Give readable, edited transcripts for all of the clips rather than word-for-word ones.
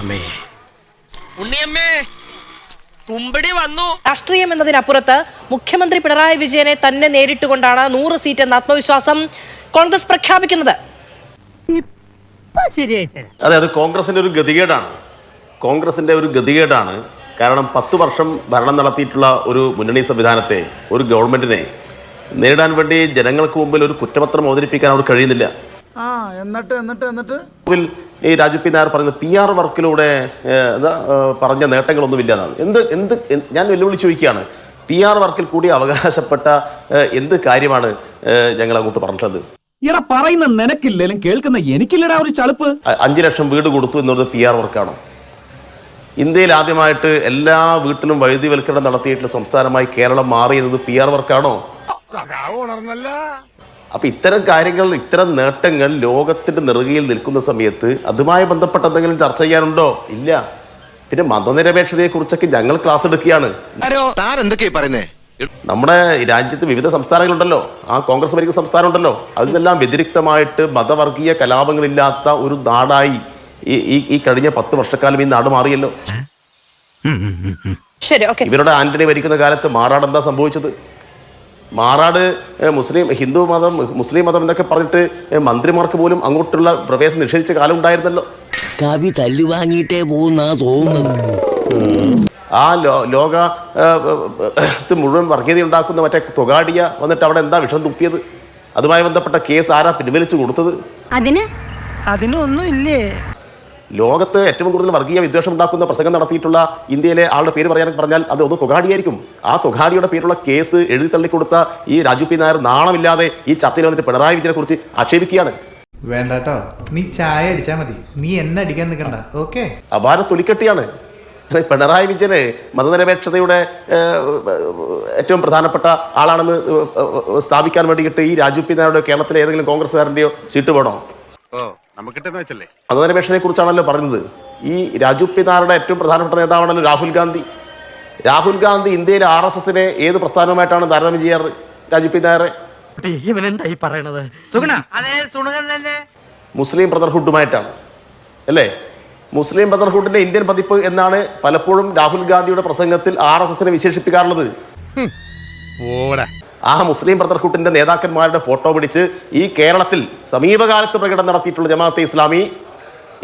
ഉണ്ണിയമ്മേ കുമ്പടി വന്നു. രാഷ്ട്രീയം എന്നതിനപ്പുറത്ത് മുഖ്യമന്ത്രി പിണറായി വിജയനെ തന്നെ നേരിട്ടുകൊണ്ടാണ് 100 സീറ്റ് എന്ന ആത്മവിശ്വാസം കോൺഗ്രസ് പ്രഖ്യാപിക്കുന്നത്. അതെ, അത് കോൺഗ്രസിന്റെ ഒരു ഗതികേടാണ്. കാരണം 10 വർഷം ഭരണം നടത്തിയിട്ടുള്ള ഒരു മുന്നണി സംവിധാനത്തെ, ഒരു ഗവൺമെന്റിനെ നേരിടാൻ വേണ്ടി ജനങ്ങൾക്ക് മുമ്പിൽ ഒരു കുറ്റപത്രം അവതരിപ്പിക്കാൻ അവർ കഴിയുന്നില്ല. എന്നിട്ട് ഈ രാജു പി നായർ പറയുന്നത് PR വർക്കിലൂടെ പറഞ്ഞ നേട്ടങ്ങളൊന്നുമില്ല എന്നാണ്. ഞാൻ വെല്ലുവിളി ചോദിക്കുകയാണ്, PR വർക്കിൽ കൂടി അവകാശപ്പെട്ട എന്ത് കാര്യമാണ് ഞങ്ങൾ അങ്ങോട്ട് പറഞ്ഞത്? പറയുന്ന നിനക്കില്ലേലും കേൾക്കുന്ന എനിക്കില്ലടാ ഒരു ചളുപ്പ്. 5 ലക്ഷം വീട് കൊടുത്തു എന്നുള്ളത് PR വർക്കാണോ? ഇന്ത്യയിൽ ആദ്യമായിട്ട് എല്ലാ വീട്ടിലും വൈദ്യുതിവൽക്കരണം നടത്തിയിട്ടുള്ള സംസ്ഥാനമായി കേരളം മാറിയത് PR വർക്കാണോ? അപ്പൊ ഇത്തരം കാര്യങ്ങൾ, ഇത്തരം നേട്ടങ്ങൾ ലോകത്തിന്റെ നെറുകയിൽ നിൽക്കുന്ന സമയത്ത് അതുമായി ബന്ധപ്പെട്ട എന്തെങ്കിലും ചർച്ച ചെയ്യാനുണ്ടോ? ഇല്ല. പിന്നെ മതനിരപേക്ഷതയെ കുറിച്ചൊക്കെ ഞങ്ങൾ ക്ലാസ് എടുക്കുകയാണ്. നമ്മുടെ രാജ്യത്ത് വിവിധ സംസ്ഥാനങ്ങളുണ്ടല്ലോ, ആ കോൺഗ്രസ് ഭരിക്കുന്ന സംസ്ഥാനം ഉണ്ടല്ലോ, അതിനെല്ലാം വ്യതിരിക്തമായിട്ട് മതവർഗീയ കലാപങ്ങളില്ലാത്ത ഒരു നാടായി ഈ കഴിഞ്ഞ 10 വർഷക്കാലം ഈ നാട് മാറിയല്ലോ. ഇവരുടെ ആന്റണി ഭരിക്കുന്ന കാലത്ത് മാറാട് എന്താ സംഭവിച്ചത്? മാറാട് ഹിന്ദു മതം, മുസ്ലിം മതം എന്നൊക്കെ പറഞ്ഞിട്ട് മന്ത്രിമാർക്ക് പോലും അങ്ങോട്ടുള്ള പ്രവേശനം നിഷേധിച്ച കാലം ഉണ്ടായിരുന്നല്ലോ. കവി തല്ലുവാങ്ങിയിട്ടേ പോകുന്ന തോന്നുന്നത്. ആ ലോക മുഴുവൻ വർഗീയത ഉണ്ടാക്കുന്ന മറ്റേ തൊഗാഡിയ വന്നിട്ട് അവിടെ എന്താ വിഷം തുപ്പിയത്? അതുമായി ബന്ധപ്പെട്ട കേസ് ആരാ പിൻവലിച്ചു കൊടുത്തത്? അതിനൊന്നും ഇല്ലേ? ലോകത്ത് ഏറ്റവും കൂടുതൽ വർഗീയ വിദ്വേഷം ഉണ്ടാക്കുന്ന പ്രസംഗം നടത്തിയിട്ടുള്ള ഇന്ത്യയിലെ ആളുടെ പേര് പറഞ്ഞാൽ അത് ഒന്ന് തൊഗാഡിയായിരിക്കും. ആ തൊഗാഡിയുടെ പേരുള്ള കേസ് എഴുതി തള്ളിക്കൊടുത്ത ഈ രാജു പി നായർ നാണമില്ലാതെ ഈ ചർച്ചയിൽ വന്നിട്ട് പിണറായി വിജയനെ കുറിച്ച് ആക്ഷേപിക്കുകയാണ്. വേണ്ടട്ടോ, നീ ചായ അടിച്ചാ മതി, നീ എന്നെ അടിക്കാൻ നിൽക്കണ്ട. ഓക്കെ, അപാര തൊലിക്കെട്ടിയാണ് പിണറായി വിജയന്. മതനിരപേക്ഷതയുടെ ഏറ്റവും പ്രധാനപ്പെട്ട ആളാണെന്ന് സ്ഥാപിക്കാൻ വേണ്ടിയിട്ട് ഈ രാജു പി നായരുടെ കേരളത്തിലെ ഏതെങ്കിലും കോൺഗ്രസ്സുകാരൻ്റെയോ സീറ്റ് വേണോ? മതനിരപേക്ഷതയെ കുറിച്ചാണല്ലോ പറഞ്ഞത്. ഈ രാജു പി നായരുടെ ഏറ്റവും പ്രധാനപ്പെട്ട നേതാവാണല്ലോ രാഹുൽ ഗാന്ധി. രാഹുൽ ഗാന്ധി ഇന്ത്യയിലെ RSSനെ ഏത് പ്രസ്ഥാനവുമായിട്ടാണ് താരതമ്യം ചെയ്യാറ്? രാജു പി നായരെ മുസ്ലിം ബ്രദർഹുഡുമായിട്ടാണ് അല്ലേ? മുസ്ലിം ബ്രദർഹുഡിന്റെ ഇന്ത്യൻ പതിപ്പ് എന്നാണ് പലപ്പോഴും രാഹുൽ ഗാന്ധിയുടെ പ്രസംഗത്തിൽ RSSനെ വിശേഷിപ്പിക്കാറുള്ളത്. ആ മുസ്ലിം ബ്രദർഹുഡിന്റെ നേതാക്കന്മാരുടെ ഫോട്ടോ പിടിച്ച് ഈ കേരളത്തിൽ സമീപകാലത്ത് പ്രകടനം നടത്തിയിട്ടുള്ള ജമാഅത്തെ ഇസ്ലാമി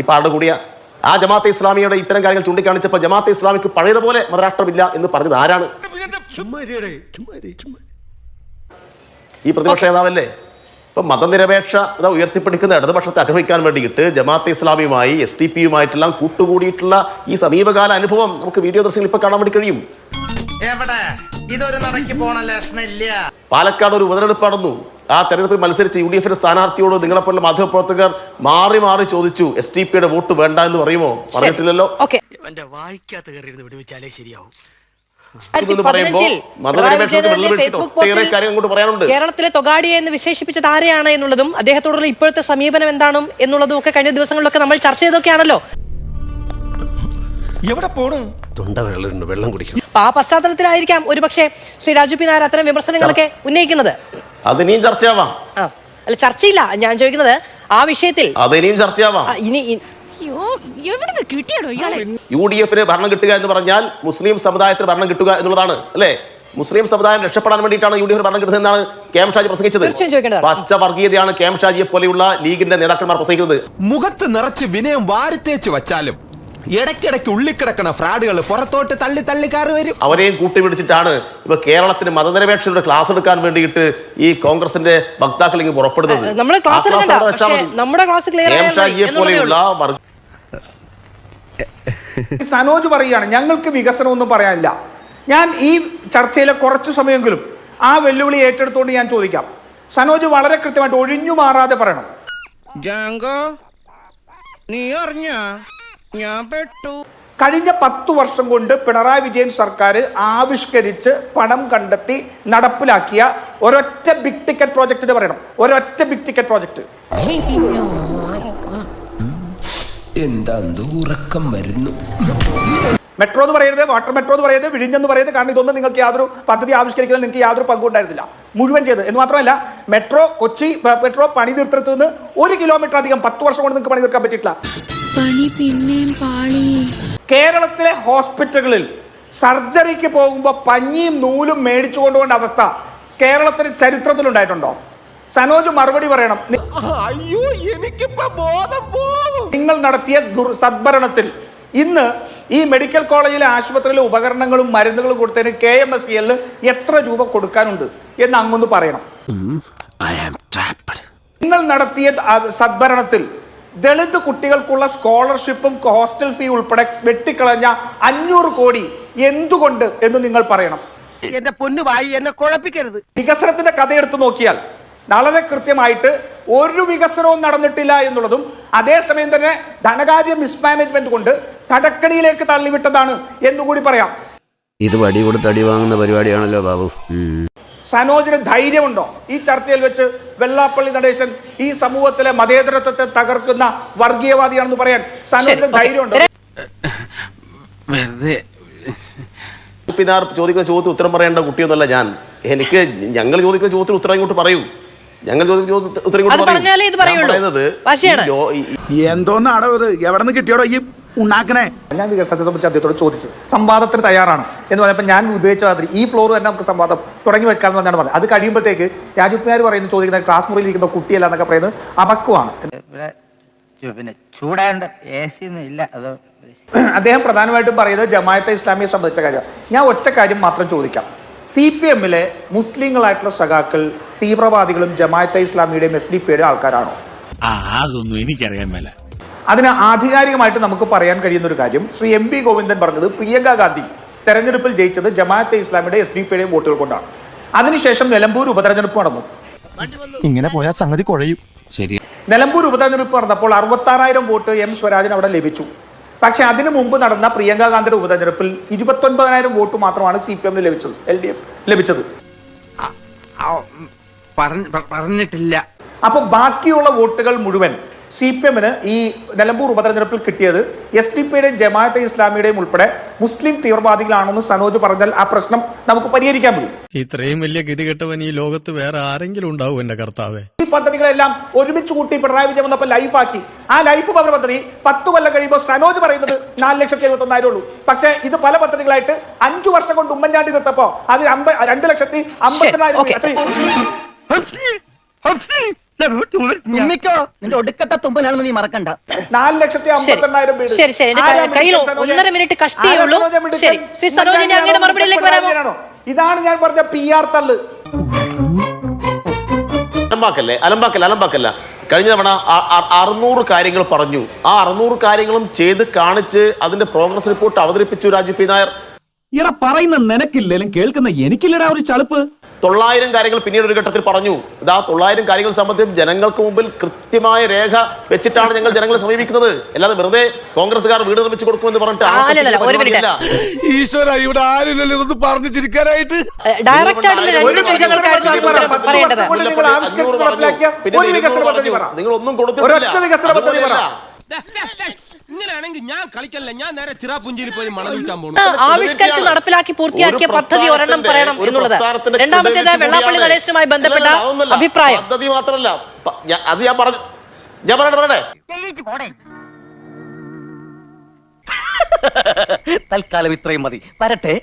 ഇപ്പൊ ആരുടെ കൂടിയ? ആ ജമാഅത്തെ ഇസ്ലാമിയുടെ ഇത്തരം കാര്യങ്ങൾ ചൂണ്ടിക്കാണിച്ചപ്പോൾ ജമാഅത്തെ ഇസ്ലാമിക്ക് പഴയതുപോലെ മതരാഷ്ട്രമില്ല എന്ന് പറഞ്ഞത് ആരാണ്? ഈ പ്രതിപക്ഷ നേതാവല്ലേ? ഇപ്പൊ മതനിരപേക്ഷത ഉയർത്തിപ്പിടിക്കുന്ന ഇടതുപക്ഷത്തെ ആക്രമിക്കാൻ വേണ്ടിയിട്ട് ജമാഅത്തെ ഇസ്ലാമിയുമായി SDP-യുമായിട്ടെല്ലാം കൂട്ടുകൂടിയിട്ടുള്ള ഈ സമീപകാല അനുഭവം നമുക്ക് വീഡിയോ ദൃശ്യങ്ങൾ ഇപ്പൊ കാണാൻ വേണ്ടി കഴിയും. പാലക്കാട് ഒരു ഉപതെരഞ്ഞെടുപ്പ് നടന്നു. ആ തെരഞ്ഞെടുപ്പിൽ മത്സരിച്ച് UDF സ്ഥാനാർത്ഥിയോട് നിങ്ങളെപ്പോലുള്ള മാധ്യമപ്രവർത്തകർ മാറി മാറി ചോദിച്ചു, SDP-യുടെ വോട്ട് വേണ്ട എന്ന് പറയുമോ? പറഞ്ഞിട്ടില്ലല്ലോ. കേരളത്തിലെ തൊഗാഡിയെ എന്ന് വിശേഷിപ്പിച്ചത് ആരെയാണ് എന്നുള്ളതും അദ്ദേഹത്തോടുള്ള ഇപ്പോഴത്തെ സമീപനം എന്താണ് എന്നുള്ളതും ഒക്കെ കഴിഞ്ഞ ദിവസങ്ങളിലൊക്കെ നമ്മൾ ചർച്ച ചെയ്തൊക്കെയാണല്ലോ. വെള്ളം കുടിക്കണം. ആ പശ്ചാത്തലത്തിലായിരിക്കാം ഒരുപക്ഷെ ശ്രീ രാജു പി നായർ അത്തരം വിമർശനങ്ങളൊക്കെ ഉന്നയിക്കുന്നത്. അതിനെയും ചർച്ചയാവാം. അല്ല, ചർച്ചയില്ല, ഞാൻ ചോദിക്കുന്നത് ആ വിഷയത്തിൽ അതിനെയും ചർച്ചയാവാം. UDF-ന് ഭരണം കിട്ടുക എന്ന് പറഞ്ഞാൽ മുസ്ലിം സമുദായത്തിന് ഭരണം കിട്ടുക എന്നുള്ളതാണ് അല്ലേ? മുസ്ലിം സമുദായം രക്ഷപ്പെടാൻ വേണ്ടിയിട്ടാണ് UDF ഭരണം കിട്ടുന്നതെന്നാണ് KM ഷാജി പ്രസംഗിച്ചത്. പച്ച വർഗീയതയാണ് KM ഷാജിയെ പോലെയുള്ള ലീഗിന്റെ നേതാക്കന്മാർ പ്രസംഗിക്കുന്നത്. മുഖത്ത് നിറച്ച് വിനയം വാരിത്തേച്ച് വച്ചാലും ഇടയ്ക്കിടയ്ക്ക് ഉള്ളിക്കിടക്കണ ഫ്രാഡുകൾ പുറത്തോട്ട് തള്ളി തള്ളിക്കാറ് വരും. അവരെയും കൂട്ടിപ്പിടിച്ചിട്ടാണ് ഇപ്പൊ കേരളത്തിന് മതനിരപേക്ഷയുടെ ക്ലാസ് എടുക്കാൻ വേണ്ടിയിട്ട് ഈ കോൺഗ്രസിന്റെ വക്താക്കൾ ഇങ്ങനെ പുറപ്പെടുന്നത്. സനോജ് പറയുകയാണ് ഞങ്ങൾക്ക് വികസനമൊന്നും പറയാനില്ല. ഞാൻ ഈ ചർച്ചയിലെ കുറച്ചു സമയമെങ്കിലും ആ വെല്ലുവിളി ഏറ്റെടുത്തുകൊണ്ട് ഞാൻ ചോദിക്കാം. സനോജ് വളരെ കൃത്യമായിട്ട് ഒഴിഞ്ഞു മാറാതെ പറയണം. കഴിഞ്ഞ 10 വർഷം കൊണ്ട് പിണറായി വിജയൻ സർക്കാർ ആവിഷ്കരിച്ച് പണം കണ്ടെത്തി നടപ്പിലാക്കിയ ഒരൊറ്റ ബിഗ് ടിക്കറ്റ് പ്രോജക്റ്റിന് പറയണം. ഒരൊറ്റ ബിഗ് ടിക്കറ്റ് പ്രോജക്റ്റ്. എന്താ ഉറക്കം വരുന്നു? മെട്രോ എന്ന് പറയരുത്, വാട്ടർ മെട്രോ എന്ന് പറയരുത്, വിഴിഞ്ഞെന്ന് പറയരുത്. കാരണം ഇതൊന്നും നിങ്ങൾക്ക് യാതൊരു പദ്ധതി ആവിഷ്കരിക്കുന്നതിൽ നിങ്ങൾക്ക് യാതൊരു പങ്കുണ്ടായിരുന്നില്ല. മുഴുവൻ ചെയ്ത് എന്ന് മാത്രമല്ല, കൊച്ചി മെട്രോ പണി തീർത്തിടത്ത് നിന്ന് 1 കിലോമീറ്റർ അധികം 10 വർഷം കൊണ്ട് നിങ്ങൾക്ക് പണി തീർക്കാൻ പറ്റിയിട്ടില്ല. പണി പിന്നെയും പാളി. കേരളത്തിലെ ഹോസ്പിറ്റലുകളിൽ സർജറിക്ക് പോകുമ്പോൾ പഞ്ഞിയും നൂലും മേടിച്ചു കൊണ്ടുപോകേണ്ട അവസ്ഥ കേരളത്തിന്റെ ചരിത്രത്തിലുണ്ടായിട്ടുണ്ടോ? സനോജ് മറുപടി പറയണം. അയ്യോ എനിക്കിപ്പോ ബോധം പോകും. നിങ്ങൾ നടത്തിയ സദ്ഭരണത്തിൽ ഇന്ന് ഈ മെഡിക്കൽ കോളേജിലെ ആശുപത്രിയിലെ ഉപകരണങ്ങളും മരുന്നുകളും കൊടുത്തതിന് KMSCL എത്ര രൂപ കൊടുക്കാനുണ്ട് എന്ന് അങ്ങൊന്ന് പറയണം. നിങ്ങൾ നടത്തിയ സദ്ഭരണത്തിൽ ദളിത് കുട്ടികൾക്കുള്ള സ്കോളർഷിപ്പും ഹോസ്റ്റൽ ഫീ ഉൾപ്പെടെ വെട്ടിക്കളഞ്ഞ 500 കോടി എന്തുകൊണ്ട് എന്ന് നിങ്ങൾ പറയണം. എന്റെ പൊന്നു വായി എന്നെ കുഴപ്പിക്കരുത്. വികസനത്തിന്റെ കഥയെടുത്ത് നോക്കിയാൽ വളരെ കൃത്യമായിട്ട് ഒരു വികസനവും നടന്നിട്ടില്ല എന്നുള്ളതും അതേസമയം തന്നെ ധനകാര്യ മിസ്മാനേജ്മെന്റ് കൊണ്ട് കടക്കടിയിലേക്ക് തള്ളിവിട്ടതാണ് എന്നുകൂടി പറയാം. ഇത് വടി കൊടുത്ത് അടി വാങ്ങുന്ന പരിപാടിയാണല്ലോ ബാബു. സനോജിന് ധൈര്യമുണ്ടോ ഈ ചർച്ചയിൽ വെച്ച് വെള്ളാപ്പള്ളി നടേശൻ ഈ സമൂഹത്തിലെ മതേതരത്വത്തെ തകർക്കുന്ന വർഗീയവാദിയാണെന്ന് പറയാൻ സനോജിന് ധൈര്യമുണ്ടോ? ചോദിക്കുന്ന ചോദ്യത്തിന് ഉത്തരം പറയേണ്ട കുട്ടിയൊന്നുമല്ല ഞാൻ. ഞങ്ങൾ ചോദിക്കുന്ന ചോദ്യത്തിന് ഉത്തരം ഇങ്ങോട്ട് പറയൂ. ഞങ്ങൾ ചോദിക്കുന്ന ഉത്തരം ഇങ്ങോട്ട് എന്തോന്നാടോ ഇത്? എവിടെ നിന്ന് കിട്ടിയോടോ ഈ ഉണ്ടാക്കണേ? ഞാൻ വികസനത്തെ സംബന്ധിച്ച് അദ്ദേഹത്തോട് ചോദിച്ചത് സംവാദത്തിന് തയ്യാറാണ് എന്ന് പറഞ്ഞപ്പോൾ ഞാൻ ഉപയോഗിച്ച മാതിരി ഈ ഫ്ലോർ തന്നെ നമുക്ക് സംവാദം തുടങ്ങി വെക്കാമെന്ന് പറഞ്ഞാണ് പറഞ്ഞത്. അത് കഴിയുമ്പോഴത്തേക്ക് രാജുപ്നാർ പറയുന്നത് ചോദിക്കുന്ന ക്ലാസ് മുറിയിൽ ഇരിക്കുന്ന കുട്ടിയല്ല എന്നൊക്കെ പറയുന്നത് അപക്വമാണ്. അദ്ദേഹം പ്രധാനമായിട്ടും പറയുന്നത് ജമാഅത്തെ ഇസ്ലാമിയെ സംബന്ധിച്ച കാര്യം. ഞാൻ ഒറ്റ കാര്യം മാത്രം ചോദിക്കാം. CPM-ലെ മുസ്ലിങ്ങളായിട്ടുള്ള സഖാക്കൾ തീവ്രവാദികളും ജമാഅത്തെ ഇസ്ലാമിയുടെയും SDP-യുടെ ആൾക്കാരാണോ? അതൊന്നും എനിക്കറിയാൻ മേല. അതിന് ആധികാരികമായിട്ട് നമുക്ക് പറയാൻ കഴിയുന്ന ഒരു കാര്യം, ശ്രീ MP ഗോവിന്ദൻ പറഞ്ഞത് പ്രിയങ്ക ഗാന്ധി തെരഞ്ഞെടുപ്പിൽ ജയിച്ചത് ജമാഅത്തെ ഇസ്ലാമിയുടെ SDP-യുടെയും വോട്ടുകൾ കൊണ്ടാണ്. അതിനുശേഷം നിലമ്പൂർ ഉപതെരഞ്ഞെടുപ്പ് നടന്നു. ഇങ്ങനെ പോയാൽ സംഗതി കുഴയും. ശരി. നിലമ്പൂർ ഉപതെരഞ്ഞെടുപ്പ് നടന്നപ്പോൾ 69,000 വോട്ട് M സ്വരാജിന് അവിടെ ലഭിച്ചു. പക്ഷെ അതിനു മുമ്പ് നടന്ന പ്രിയങ്ക ഗാന്ധിയുടെ ഉപതെരഞ്ഞെടുപ്പിൽ 29,000 വോട്ട് മാത്രമാണ് CPM-ന് ലഭിച്ചത്, LDF ലഭിച്ചത്. പറഞ്ഞിട്ടില്ല. അപ്പൊ ബാക്കിയുള്ള വോട്ടുകൾ മുഴുവൻ CPM-ന് ഈ നിലമ്പൂർ ഉപതെരഞ്ഞെടുപ്പിൽ കിട്ടിയത് SDP-യുടെയും ജമാഅത്തെ ഇസ്ലാമിയുടെയും ഉൾപ്പെടെ മുസ്ലിം തീവ്രവാദികളാണെന്ന് സനോജ് പറഞ്ഞാൽ ആ പ്രശ്നം നമുക്ക് പരിഹരിക്കാൻ പറ്റും. ഇത്രയും വലിയ ഗതികെട്ടവൻ ഈ ലോകത്ത് വേറെ ആരെങ്കിലും ഉണ്ടാവും എന്റെ കർത്താവേ. ഈ പദ്ധതികളെല്ലാം ഒരുമിച്ച് കൂട്ടി പിണറായി വിജയൻ വന്നപ്പോൾ ലൈഫാക്കി. ആ ലൈഫ് ഭവന പദ്ധതി 10 കൊല്ലം കഴിയുമ്പോൾ സനോജ് പറയുന്നത് 4,71,000 ഉള്ളൂ. പക്ഷേ ഇത് പല പദ്ധതികളായിട്ട് 5 വർഷം കൊണ്ട് ഉമ്മൻചാണ്ടി നിർത്തപ്പോ അത് 2,50,000. നിന്റെ ഒടുക്കത്തെ തുമ്പലാണെന്ന് നീ മറക്കണ്ട. 4,58,000 വീട്. ശരി ശരി, കയ്യിൽ 1.5 മിനിറ്റ് കഷ്ടിയുള്ളൂ. ശരി, ശ്രീ സനോജിനി അങ്ങയുടെ മറുപടിയിലേക്ക് വരാമോ? ഇതാണ് ഞാൻ പറഞ്ഞ PR തള്ള്. അലമ്പാക്കല്ല. കഴിഞ്ഞ തവണ 600 കാര്യങ്ങൾ പറഞ്ഞു. ആ 600 കാര്യങ്ങളും ചെയ്ത് കാണിച്ച് അതിന്റെ പ്രോഗ്രസ് റിപ്പോർട്ട് അവതരിപ്പിച്ചു രാജു പി നായർ. ഇറ പറയുന്ന നിനക്കില്ലേലും കേൾക്കുന്ന എനിക്കില്ലടാ ഒരു ചളുപ്പ്. 900 കാര്യങ്ങൾ പിന്നീട് ഒരു ഘട്ടത്തിൽ പറഞ്ഞു. ഇതാ 900 കാര്യങ്ങൾ സംബന്ധിച്ച് ജനങ്ങൾക്ക് മുമ്പിൽ കൃത്യമായ രേഖ വെച്ചിട്ടാണ് ഞങ്ങൾ ജനങ്ങളെ സമീപിക്കുന്നത്. അല്ലാതെ വെറുതെ കോൺഗ്രസ്സുകാർ വീട് നിർമ്മിച്ചു കൊടുക്കുമെന്ന് പറഞ്ഞിട്ട് ഈശ്വര ഇവിടെ ആരില്ലല്ലോ ഇതൊന്നും പറഞ്ഞു ചിരിക്കാനായിട്ട്. നിങ്ങൾ ഒന്നും കൊടുത്തിട്ടില്ല. ഇങ്ങനെയാണെങ്കിൽ ഞാൻ കളിക്കല്ല, ഞാൻ നേരെ ചിറാപുഞ്ചിയിൽ പോയി മണം വിൽക്കാൻ പോകും. ആവിഷ്കരിച്ച് നടപ്പിലാക്കി പൂർത്തിയാക്കിയ പദ്ധതി ഒരെണ്ണം പറയണം എന്നുള്ളത്. രണ്ടാമത്തേത് വെള്ളാപ്പള്ളി നടേശനുമായി ബന്ധപ്പെട്ട അഭിപ്രായം. പദ്ധതി മാത്രമല്ല, അത് ഞാൻ പറയട്ടെ. തൽക്കാലം ഇത്രയും മതി. വരട്ടെ.